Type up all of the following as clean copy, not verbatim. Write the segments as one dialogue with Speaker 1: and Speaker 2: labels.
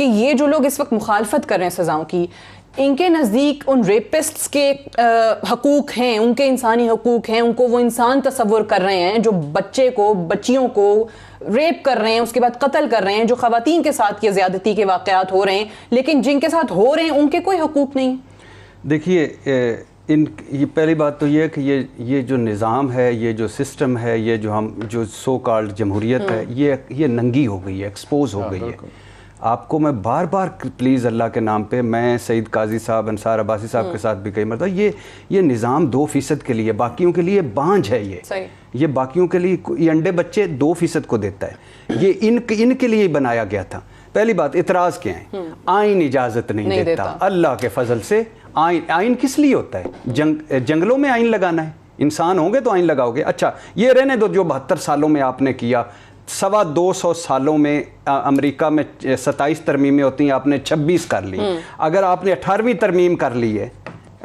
Speaker 1: कि ये जो लोग इस वक्त मुखालफत कर रहे हैं सज़ाओं की, इनके नज़दीक उन रेपिस्ट्स के हकूक़ हैं, उनके इंसानी हकूक़ हैं, उनको वो इंसान तस्वुर कर रहे हैं जो बच्चे को, बच्चियों को रेप कर रहे हैं, उसके बाद कत्ल कर रहे हैं, जो ख़वातीन के साथ ये ज़्यादती के वाक़यात हो रहे हैं, लेकिन जिनके साथ हो रहे हैं उनके कोई हकूक़ नहीं।
Speaker 2: देखिए, ये पहली बात तो ये है कि ये जो निज़ाम है, ये जो सिस्टम है, ये जो सो कॉल्ड जमहूरियत है, ये नंगी हो गई है, एक्सपोज हो गई है। आपको मैं बार बार प्लीज़ अल्लाह के नाम पे, मैं सईद काजी साहब, अंसार अब्बासी साहब के साथ भी कई मरतबा, ये निज़ाम 2% के लिए, बाकियों के लिए बांझ है। ये बाकियों के लिए, ये अंडे बच्चे 2% को देता है। ये इनके लिए ही बनाया गया था। पहली बात, इतराज़ क्या है? आइन इजाज़त नहीं देता। अल्लाह के फजल से आइन किस लिए होता है? जंगलों में आइन लगाना है। इंसान होंगे तो आइन लगाओगे। अच्छा, ये रहने दो जो 72 सालों में आपने किया, 225 सालों में अमेरिका में 27 तरमीमें होती हैं, आपने 26 कर ली। अगर आपने 18वीं तरमीम कर ली है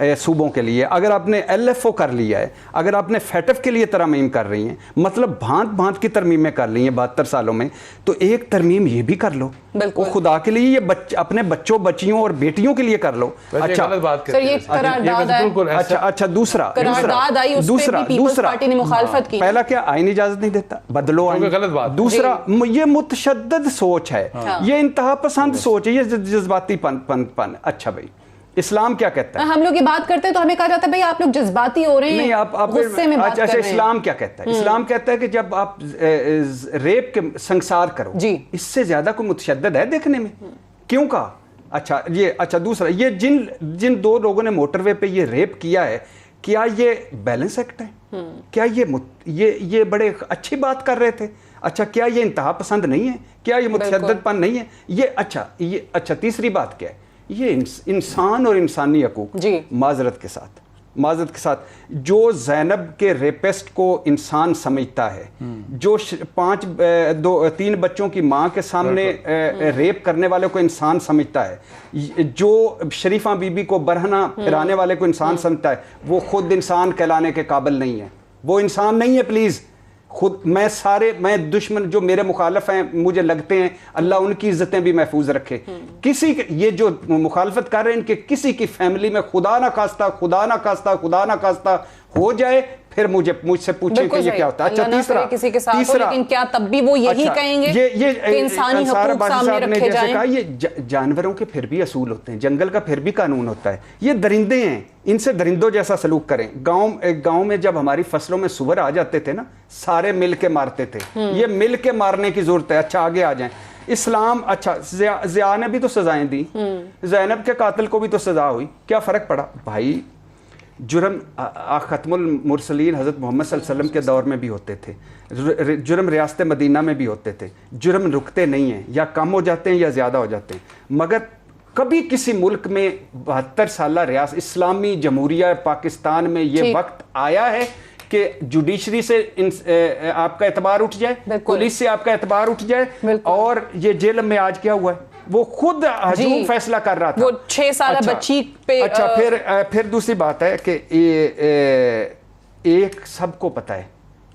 Speaker 2: सूबों के लिए, अगर आपने LFO कर लिया है, अगर आपने FATF के लिए तरमीम कर रही हैं, मतलब भांत भांत की तरमीमें कर ली हैं 72 सालों में, तो एक तरमीम ये भी कर लो। वो खुदा के लिए, ये अपने बच्चों, बच्चियों और बेटियों के लिए कर लो। अच्छा, अच्छा, दूसरा पहला क्या, आईनी इजाजत नहीं देता, बदलो आईन। दूसरा, ये मुतशद्दद सोच है, ये इंतहा पसंद सोच है, ये जज्बाती पन। अच्छा भाई, इस्लाम क्या कहता है?
Speaker 1: हम लोग ये बात करते हैं तो हमें कहा जाता है भाई आप लोग जज्बाती हो रहे हैं,
Speaker 2: नहीं आप गुस्से में बात कर रहे हैं। इस्लाम क्या कहता है? इस्लाम कहता है कि जब आप रेप के संसार करो, इससे ज्यादा कोई मुतशद्दद है देखने में? क्यों कहा? अच्छा, दूसरा, ये जिन 2 लोगों ने मोटरवे पे ये रेप किया है, क्या ये बैलेंस एक्ट है? क्या ये बड़े अच्छी बात कर रहे थे? अच्छा, क्या ये इंतहा पसंद नहीं है? क्या ये मुतशद्ददपन नहीं है? अच्छा, तीसरी बात क्या है? ये इंसान और इंसानी हकूक, माजरत के साथ जो ज़ैनब के रेपिस्ट को इंसान समझता है, जो 3 बच्चों की माँ के सामने रेप करने वाले को इंसान समझता है, जो शरीफा बीबी को बरहना फिराने वाले को इंसान समझता है, वो खुद इंसान कहलाने के काबिल नहीं है। वो इंसान नहीं है। प्लीज़, खुद मैं दुश्मन जो मेरे मुखालफ हैं, मुझे लगते हैं, अल्लाह उनकी इज्जतें भी महफूज रखे। किसी ये जो मुखालफत कर रहे हैं, इनके किसी की फैमिली में खुदा ना खास्ता हो जाए, फिर मुझसे पूछे कि ये क्या होता है। अच्छा, तीसरा,
Speaker 1: लेकिन क्या तब भी वो यही कहेंगे कि इंसानी हकूक सामने रखे जाएं? कहा,
Speaker 2: ये जानवरों के फिर भी असूल होते हैं, जंगल का फिर भी कानून होता है। ये दरिंदे हैं, इनसे दरिंदों जैसा सलूक करें। गांव में जब हमारी फसलों में सुअर आ जाते थे ना, सारे मिल के मारते थे। ये मिल के मारने की जरूरत है। अच्छा, आगे आ जाएं। इस्लाम, अच्छा, ज़िया ने भी तो सजाएं दी, ज़ैनब के कातिल को भी तो सजा हुई, क्या फ़र्क पड़ा भाई? जुर्म ख़त्मुल मुरसलीन हज़रत मोहम्मद सल्लल्लाहु अलैहि वसल्लम के दौर में भी होते थे, जुर्म रियासत मदीना में भी होते थे। जुर्म रुकते नहीं हैं, या कम हो जाते हैं या ज़्यादा हो जाते हैं। मगर कभी किसी मुल्क में 72 साल रियासत इस्लामी जमहूरिया पाकिस्तान में ये वक्त आया है कि जुडिशरी से आपका एतबार उठ जाए, पुलिस से आपका एतबार उठ जाए? और ये जेल में आज क्या हुआ है? वो खुद हजूम फैसला कर रहा था,
Speaker 1: वो 6 साल बच्ची पे।
Speaker 2: अच्छा, फिर दूसरी बात है कि एक सबको पता है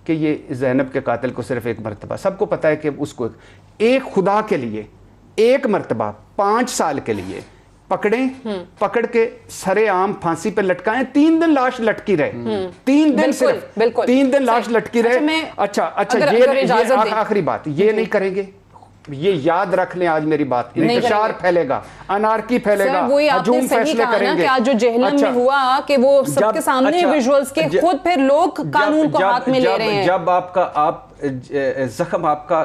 Speaker 2: कि ये ज़ैनब के कातिल को सिर्फ एक मरतबा, सबको पता है कि उसको एक खुदा के लिए एक मरतबा 5 साल के लिए पकड़ के सरे आम फांसी पे लटकाएं, 3 दिन लाश लटकी रहे, 3 दिन सिर्फ 3 दिन लाश लटकी रहे। अच्छा, ये आखिरी बात, ये नहीं करेंगे। ये याद रख लें, आज मेरी बात, इंतशार फैलेगा, अनार्की फैलेगा, हजूम फैसले करेंगे।
Speaker 1: आज जो जेहलम में हुआ कि वो सबके सामने विजुअल्स के खुद फिर लोग कानून को हाथ में ले रहे हैं।
Speaker 2: जब जख्म आपका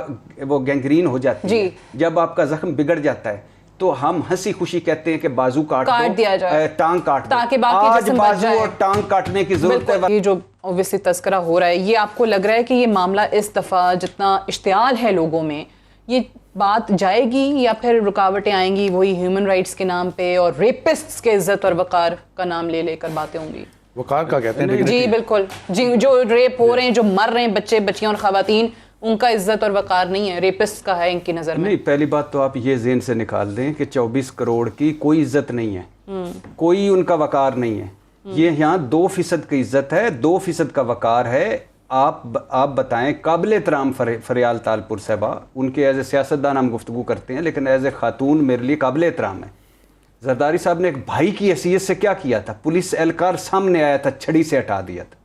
Speaker 2: वो गैंग्रीन हो जाती है, जब आपका जख्म बिगड़ जाता है, तो हम हंसी खुशी कहते हैं कि बाजू काट
Speaker 1: दिया जाए,
Speaker 2: टांग काट दो,
Speaker 1: ताकि बाकी
Speaker 2: बाजू और टांग काटने की जरूरत है।
Speaker 1: ये जो ऑब्वियसली तस्करा हो रहा है, ये आपको लग रहा है कि ये मामला इस दफा जितना इश्तियाल है लोगों में, ये बात जाएगी या फिर रुकावटें आएंगी वही ह्यूमन राइट्स के नाम पे और रेपिस्ट्स के इज्जत और वकार का नाम ले लेकर बातें होंगी?
Speaker 3: वकार का कहते हैं
Speaker 1: जी बिल्कुल जी, जो रेप हो रहे हैं, जो मर रहे हैं बच्चे बच्चियां और खवातीन, उनका इज्जत और वकार नहीं है, रेपिस्ट का है इनकी नज़र में।
Speaker 2: नहीं, पहली बात तो आप ये ज़हन से निकाल दें कि 24 करोड़ की कोई इज्जत नहीं है, कोई उनका वकार नहीं है। ये यहाँ 2% की इज्जत है, 2% का वकार है, आप बताएं, काबिल एहतराम फरियाल तालपुर साहबा, उनके एज ए सियासतदान हम गुफ्तगू करते हैं, लेकिन एज ए खातून मेरे लिए काबिल एहतराम है। जरदारी साहब ने एक भाई की हैसियत से क्या किया था, पुलिस एहलकार सामने आया था, छड़ी से हटा दिया था।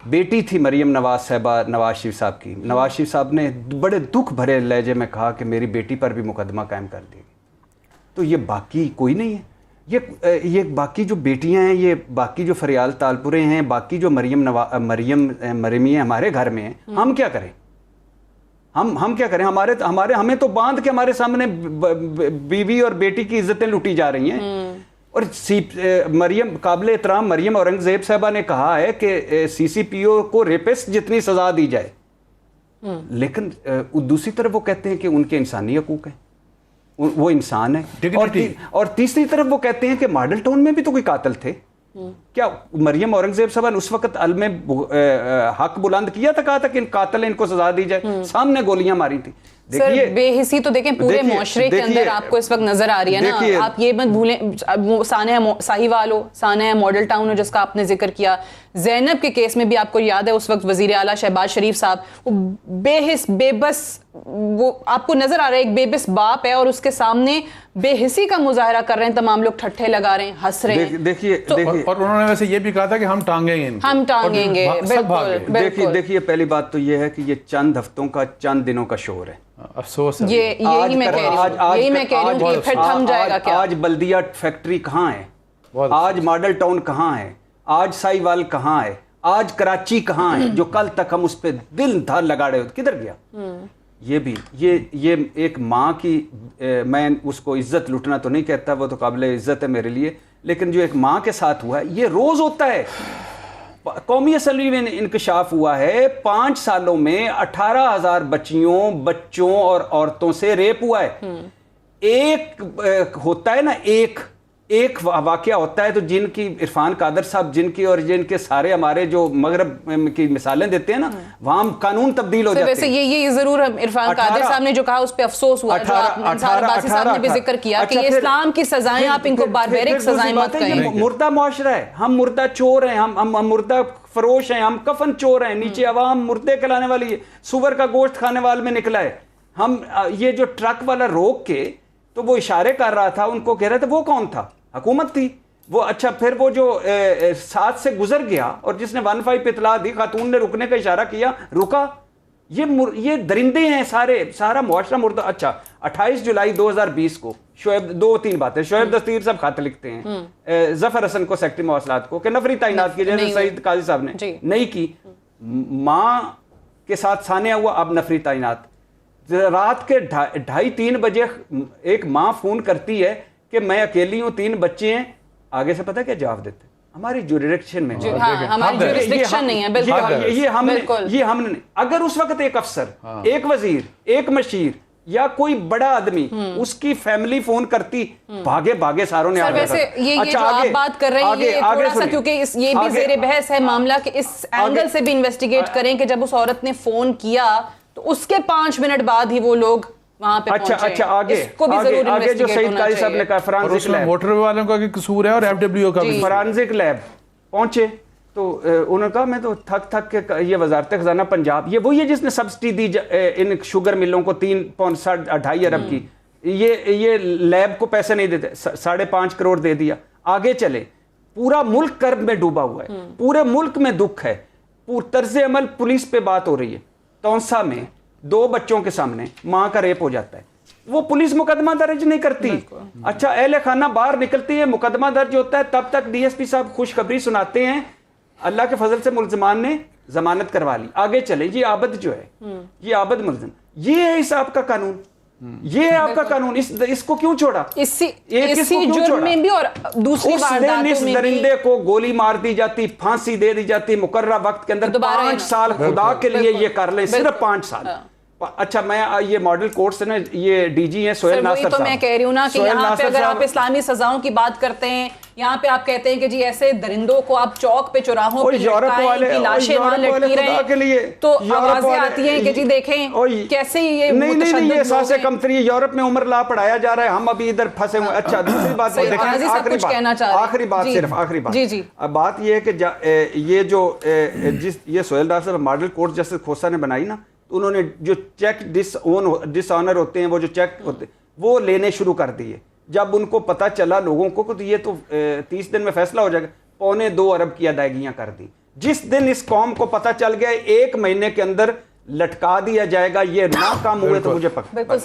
Speaker 2: बेटी थी मरियम नवाज साहबा नवाज शरीफ साहब की, नवाज शरीफ साहब ने बड़े दुख भरे लहजे में कहा कि मेरी बेटी पर भी मुकदमा कायम कर दिया। तो ये बाकी कोई नहीं है, ये बाकी जो बेटियां हैं, ये बाकी जो फरियाल तालपुरे हैं, बाकी जो मरियमी हमारे घर में हैं, हम क्या करें? हम क्या करें? हमें तो बांध के हमारे सामने बीवी और बेटी की इज्जतें लूटी जा रही हैं। और मरियम काबिल एहतराम मरियम औरंगजेब साहबा ने कहा है कि सीसीपीओ को रेपिस्ट जितनी सजा दी जाए, लेकिन दूसरी तरफ वो कहते हैं कि उनके इंसानी हकूक हैं, वो इंसान है। और तीसरी तरफ वो कहते हैं कि मॉडल टाउन में भी तो कोई कातिल थे। क्या मरियम औरंगजेब साहबा ने उस वक्त अलमे हक बुलंद किया था, कहा था कि इन कातिल इनको सजा दी जाए? सामने गोलियां मारी थी।
Speaker 1: सर बेहिसी तो देखें पूरे मुआशरे के अंदर आपको इस वक्त नजर आ रही है ना। आप ये मत भूलें, सानिया साहिवाल हो, सानिया मॉडल टाउन हो जिसका आपने जिक्र किया, ज़ैनब के केस में भी आपको याद है उस वक्त वजीर आला शहबाज शरीफ साहब वो बेहिस बेबस, वो आपको नजर आ रहा है एक बेबस बाप है और उसके सामने बेहिसी का मुजाहरा कर रहे हैं, तमाम लोग ठट्ठे लगा रहे हैं, हंस रहे हैं।
Speaker 2: देखिए
Speaker 3: और उन्होंने वैसे ये भी कहा था कि हम टांगेंगे,
Speaker 1: हम टांगेंगे।
Speaker 2: देखिए पहली बात तो ये है कि ये चंद हफ्तों का, चंद दिनों का शोर है।
Speaker 3: अफसोस है।
Speaker 1: यही मैं कह रही हूँ कि फिर थम जाएगा क्या?
Speaker 2: आज बल्दिया फैक्ट्री कहाँ है? आज मॉडल टाउन कहाँ है? आज साहिवाल कहाँ है? आज कराची कहाँ है? जो कल तक हम उस पर दिल धार लगा रहे होते, किधर गया? ये एक माँ की, मैं उसको इज्जत लुटना तो नहीं कहता, वो तो काबिल इज्जत है मेरे लिए, लेकिन जो एक माँ के साथ हुआ है ये रोज होता है। कौमी असम्बली में इंकशाफ हुआ है 5 सालों में 18,000 बच्चों और औरतों से रेप हुआ है। एक होता है ना, एक वाकया होता है, तो जिनकी इरफान कादर साहब जिनकी और जिनके सारे हमारे जो मगरब की मिसालें देते हैं ना, वहां कानून तब्दील हो जाते हैं।
Speaker 1: वैसे ये जरूर इरफान कादर साहब ने जो कहा उस पे अफसोस हुआ, साहब ने भी जिक्र किया कि ये इस्लाम की सजाएं, आप इनको बारबेरिक सजाएं मत कहें।
Speaker 2: मुर्दा मुआशरा है, हम मुर्दा चोर हैं, हम मुर्दा फरोश हैं, हम कफन चोर हैं, नीचे अवाम मुर्दे खिलाने वाली है, सुअर का गोश्त खाने वाले में निकला है। हम ये जो ट्रक वाला रोक के तो वो इशारे कर रहा था, उनको कह रहे थे, वो कौन था? हुकूमत थी वो। अच्छा, फिर वो जो साथ से गुजर गया और जिसने 15 पे इतला दी, खातून ने रुकने का इशारा किया, रुका। ये दरिंदे हैं सारा मुआशरा मुर्दा। अच्छा, 28 जुलाई 2020 को शोएब, 2-3 बातें, शोएब दस्तगीर साहब खत लिखते हैं जफर हसन को, सेक्रेटरी मवासलात को, कि नफरी तैनात की जैसे सईद काजी साहब ने नहीं की। माँ के साथ सानिया हुआ, अब नफरी तैनात। रात के 2:30-3 बजे एक माँ फोन करती है कि मैं अकेली हूं, 3 बच्चे हैं। आगे से पता क्या जवाब देते? हमारी जुरिडिक्शन में
Speaker 1: हमारी जुरिडिक्शन नहीं है। बिल्कुल
Speaker 2: ये हमने अगर उस वक्त एक अफसर, एक वजीर, एक मशीर या कोई बड़ा आदमी, उसकी फैमिली फोन करती, भागे सारों ने।
Speaker 1: वैसे ये जो आप बात कर रहे हैं, ये थोड़ा सा, क्योंकि ये भी जेरे बहस है मामला कि इस एंगल से भी इन्वेस्टिगेट करें कि जब उस औरत ने फोन किया तो उसके 5 मिनट बाद ही वो लोग वहां पे
Speaker 2: अच्छा आगे जो सईद काजी साहब ने कहा, फॉरेंसिक लैब,
Speaker 3: मोटर वालों का भी कसूर है और एफडब्ल्यू का भी।
Speaker 2: फॉरेंसिक लैब पहुंचे तो उन्होंने कहा मैं तो थक के, ये वजारत खजाना पंजाब, ये वही है जिसने सब्सिडी दी इन शुगर मिलों को 3.2 अरब की, ये लैब को पैसे नहीं देते, 5.5 करोड़ दे दिया। आगे चले, पूरा मुल्क कर्ब में डूबा हुआ है, पूरे मुल्क में दुख है, तर्ज अमल पुलिस पे बात हो रही है। तौंसा में 2 बच्चों के सामने मां का रेप हो जाता है, वो पुलिस मुकदमा दर्ज नहीं करती। अच्छा, अहले खाना बाहर निकलती है, मुकदमा दर्ज होता है, तब तक डीएसपी साहब खुशखबरी सुनाते हैं, अल्लाह के फजल से मुल्जमान ने जमानत करवा ली। आगे चले, ये आबद जो है, ये आबद मुल्जिम, ये है इस आपका कानून, ये है आपका कानून। इसको क्यों छोड़ा?
Speaker 1: इसी जुर्म में भी और दूसरी वारदातों में भी
Speaker 2: दरिंदे को गोली मार दी जाती, फांसी दे दी जाती, मुकर्रर वक्त के अंदर 5 साल खुदा के लिए ये कर ले, सिर्फ 5 साल। अच्छा, मैं ये मॉडल कोर्ट से ना, ये डीजी हैं सोहेल नासर साहब,
Speaker 1: तो मैं कह रही हूँ ना कि यहाँ पे अगर आप इस्लामी सजाओं की बात करते हैं, यहाँ पे आप कहते हैं कि जी ऐसे दरिंदों को आप चौक पे चौराहों पे
Speaker 2: यूरोप वाले
Speaker 1: की लाशें वहां लटकी रहे तो आवाजें आती हैं कि जी देखें कैसे ये
Speaker 2: नहीं ये एहसास कमतरी है। यूरोप में उमर ला पढ़ाया जा रहा है, हम अभी इधर फंसे हुए। अच्छा दूसरी बात, आखिरी बात
Speaker 1: जी
Speaker 2: अब बात ये है कि ये जो ये सोहेल डार साहब मॉडल कोर्ट जस्टिस खोसा ने बनाई ना, तो उन्होंने जो चेक डिसऑनर होते हैं, वो जो चेक होते हैं वो लेने शुरू कर दिए। जब उनको पता चला लोगों को तो ये तो 30 दिन में फैसला हो जाएगा, 2.25 अरब की अदायगियां कर दी। जिस दिन इस कौम को पता चल गया 1 महीने के अंदर लटका दिया जाएगा, ये ना काम हुए तो मुझे पता